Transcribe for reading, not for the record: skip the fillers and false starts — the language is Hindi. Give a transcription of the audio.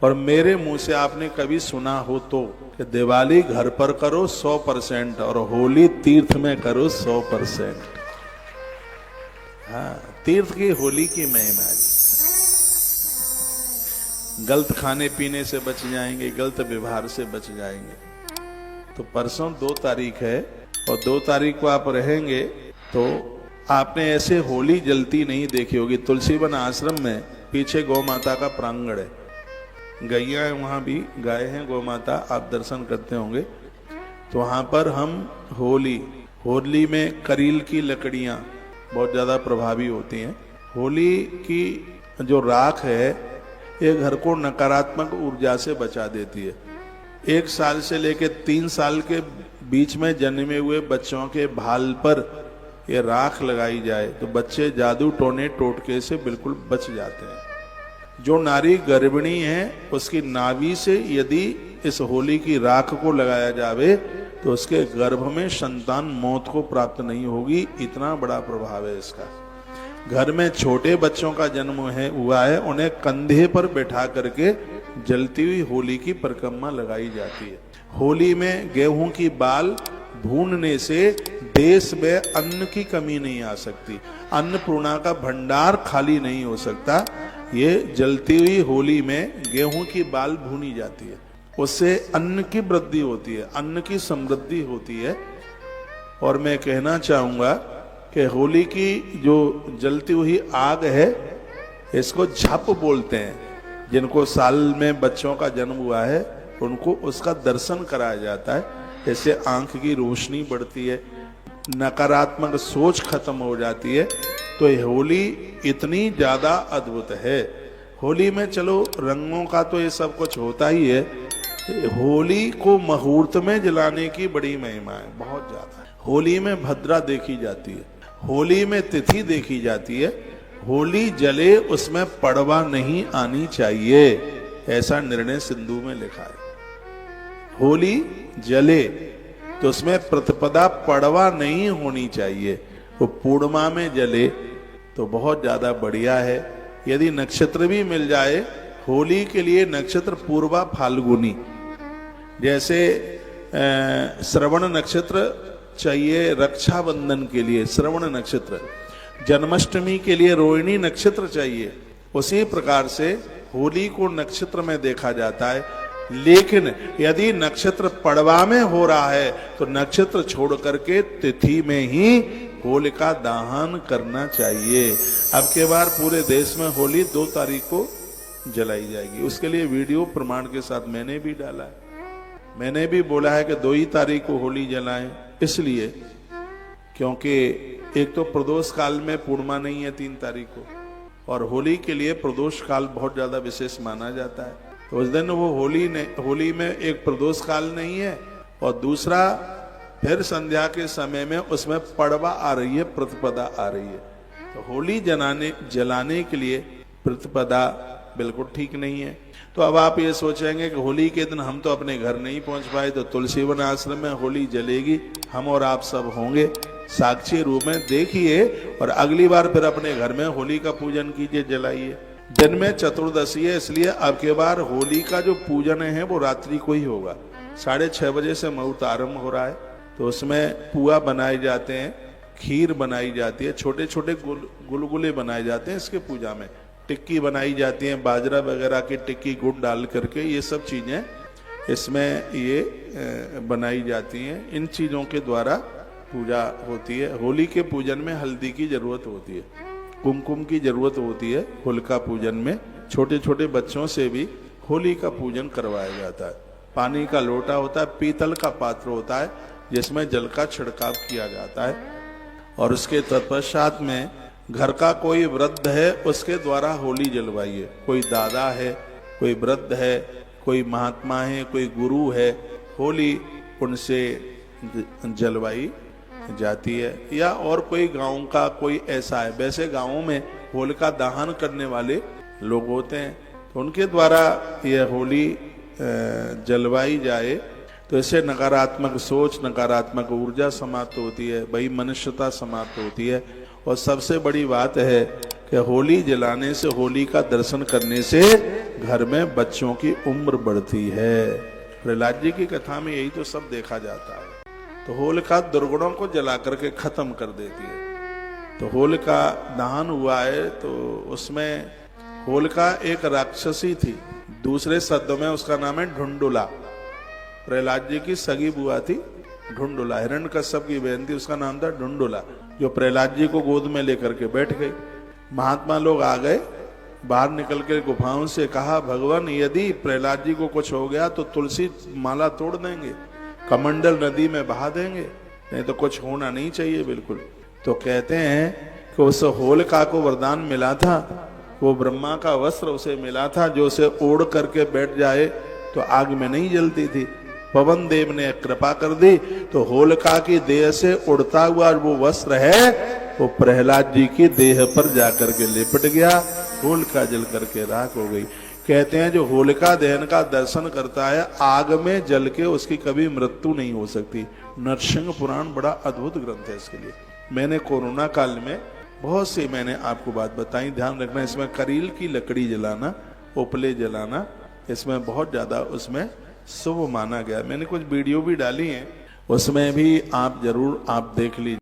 और मेरे मुंह से आपने कभी सुना हो तो कि दिवाली घर पर करो 100% और होली तीर्थ में करो 100%। हाँ, तीर्थ की होली की महिमा है। गलत खाने पीने से बच जाएंगे, गलत व्यवहार से बच जाएंगे। तो परसों 2 तारीख है और 2 तारीख को आप रहेंगे तो आपने ऐसे होली जलती नहीं देखी होगी। तुलसीवन आश्रम में पीछे गौ माता का प्रांगण है, गैया है, वहां भी गाय हैं, गौ माता, आप दर्शन करते होंगे। तो वहां पर हम होली में करील की लकड़ियां बहुत ज्यादा प्रभावी होती हैं। होली की जो राख है ये घर को नकारात्मक ऊर्जा से बचा देती है। 1 साल से लेकर 3 साल के बीच में जन्मे हुए बच्चों के भाल पर ये राख लगाई जाए तो बच्चे जादू टोने टोटके से बिल्कुल बच जाते हैं। जो नारी गर्भिणी है उसकी नाभि से यदि इस होली की राख को लगाया जावे तो उसके गर्भ में संतान मौत को प्राप्त नहीं होगी। इतना बड़ा प्रभाव है इसका। घर में छोटे बच्चों का जन्म हुआ है, उन्हें कंधे पर बैठा करके जलती हुई होली की परिक्रमा लगाई जाती है। होली में गेहूं की बाल भूनने से देश में अन्न की कमी नहीं आ सकती, अन्नपूर्णा का भंडार खाली नहीं हो सकता। ये जलती हुई होली में गेहूं की बाल भूनी जाती है, उससे अन्न की वृद्धि होती है, अन्न की समृद्धि होती है। और मैं कहना चाहूंगा कि होली की जो जलती हुई आग है इसको झप बोलते हैं। जिनको साल में बच्चों का जन्म हुआ है उनको उसका दर्शन कराया जाता है। इससे आंख की रोशनी बढ़ती है, नकारात्मक सोच खत्म हो जाती है। तो ये होली इतनी ज्यादा अद्भुत है। होली में चलो रंगों का तो ये सब कुछ होता ही है, होली को मुहूर्त में जलाने की बड़ी महिमा है, बहुत ज्यादा। होली में भद्रा देखी जाती है, होली में तिथि देखी जाती है। होली जले उसमें पड़वा नहीं आनी चाहिए, ऐसा निर्णय सिंधु में लिखा है। होली जले तो उसमें प्रतिपदा पड़वा नहीं होनी चाहिए। वो पूर्णिमा में जले तो बहुत ज्यादा बढ़िया है। यदि नक्षत्र भी मिल जाए, होली के लिए नक्षत्र पूर्वा फाल्गुनी, जैसे श्रवण नक्षत्र चाहिए रक्षाबंधन के लिए, श्रवण नक्षत्र, जन्माष्टमी के लिए रोहिणी नक्षत्र चाहिए। उसी प्रकार से होली को नक्षत्र में देखा जाता है। लेकिन यदि नक्षत्र पड़वा में हो रहा है तो नक्षत्र छोड़ करके तिथि में ही होलिका दहन करना चाहिए। अब के बार पूरे देश में होली 2 तारीख को जलाई जाएगी। उसके लिए वीडियो प्रमाण के साथ मैंने भी डाला है। मैंने भी बोला है कि 2 ही तारीख को होली जलाएं, इसलिए क्योंकि एक तो प्रदोष काल में पूर्णिमा नहीं है 3 तारीख को, और होली के लिए प्रदोष काल बहुत ज्यादा विशेष माना जाता है। तो उस दिन वो होली में एक प्रदोष काल नहीं है, और दूसरा फिर संध्या के समय में उसमें पड़वा आ रही है, प्रतिपदा आ रही है। तो होली जलाने के लिए प्रतिपदा बिल्कुल ठीक नहीं है। तो अब आप ये सोचेंगे कि होली के दिन हम तो अपने घर नहीं पहुंच पाए, तो तुलसीवन आश्रम में होली जलेगी, हम और आप सब होंगे साक्षी रूप में, देखिए। और अगली बार फिर अपने घर में होली का पूजन कीजिए, जलाइए। दिन में चतुर्दशी है, इसलिए अब के बार होली का जो पूजन है वो रात्रि को ही होगा। 6:30 बजे से मुहूर्त आरंभ हो रहा है। तो उसमें पुआ बनाए जाते हैं, खीर बनाई जाती है, छोटे छोटे गुलगुले बनाए जाते हैं इसके पूजा में, टिक्की बनाई जाती है, बाजरा वगैरह की टिक्की गुड़ डाल करके, ये सब चीजें इसमें ये बनाई जाती हैं। इन चीजों के द्वारा पूजा होती है। होली के पूजन में हल्दी की जरूरत होती है, कुमकुम की जरूरत होती है। होलिका पूजन में छोटे छोटे बच्चों से भी होली का पूजन करवाया जाता है। पानी का लोटा होता है, पीतल का पात्र होता है जिसमें जल का छिड़काव किया जाता है। और उसके तत्पश्चात में घर का कोई वृद्ध है उसके द्वारा होली जलवाइए। कोई दादा है, कोई वृद्ध है, कोई महात्मा है, कोई गुरु है, होली उनसे जलवाई जाती है। या और कोई गांव का कोई ऐसा है, वैसे गांवों में होलिका दहन करने वाले लोग होते हैं, तो उनके द्वारा यह होली जलवाई जाए तो इससे नकारात्मक सोच, नकारात्मक ऊर्जा समाप्त होती है, वही मनुष्यता समाप्त होती है। और सबसे बड़ी बात है कि होली जलाने से, होली का दर्शन करने से घर में बच्चों की उम्र बढ़ती है। प्रहलाद जी की कथा में यही तो सब देखा जाता है। तो होलिका दुर्गुणों को जला करके खत्म कर देती है। तो होलिका दहन हुआ है, तो उसमें होलिका एक राक्षसी थी, दूसरे शब्दों में उसका नाम है ढुंडुला। प्रहलाद जी की सगी बुआ थी ढुंडुला, हिरण्यकश्यप की बहन थी, उसका नाम था ढुंडुला, जो प्रहलाद जी को गोद में लेकर के बैठ गई। महात्मा लोग आ गए, बाहर निकल के गुफाओं से कहा, भगवान यदि प्रहलाद जी को कुछ हो गया तो तुलसी माला तोड़ देंगे, कमंडल नदी में बहा देंगे, नहीं तो कुछ होना नहीं चाहिए बिल्कुल। तो कहते हैं कि उस होलिका को वरदान मिला था, वो ब्रह्मा का वस्त्र उसे मिला था, जो उसे ओढ़ करके बैठ जाए तो आग में नहीं जलती थी। पवन देव ने कृपा कर दी, तो होलिका की देह से उड़ता हुआ वो वस्त्र है वो प्रहलाद जी की देह पर जाकर के लिपट गया, होलिका जल करके राख हो गई। कहते हैं जो होलिका दहन का दर्शन करता है, आग में जल के उसकी कभी मृत्यु नहीं हो सकती। नरसिंह पुराण बड़ा अद्भुत ग्रंथ है इसके लिए। मैंने कोरोना काल में बहुत सी मैंने आपको बात बताई, ध्यान रखना। इसमें करील की लकड़ी जलाना, उपले जलाना, इसमें बहुत ज्यादा उसमें शुभ माना गया। मैंने कुछ वीडियो भी डाली हैं, उसमें भी आप जरूर आप देख लीजिए।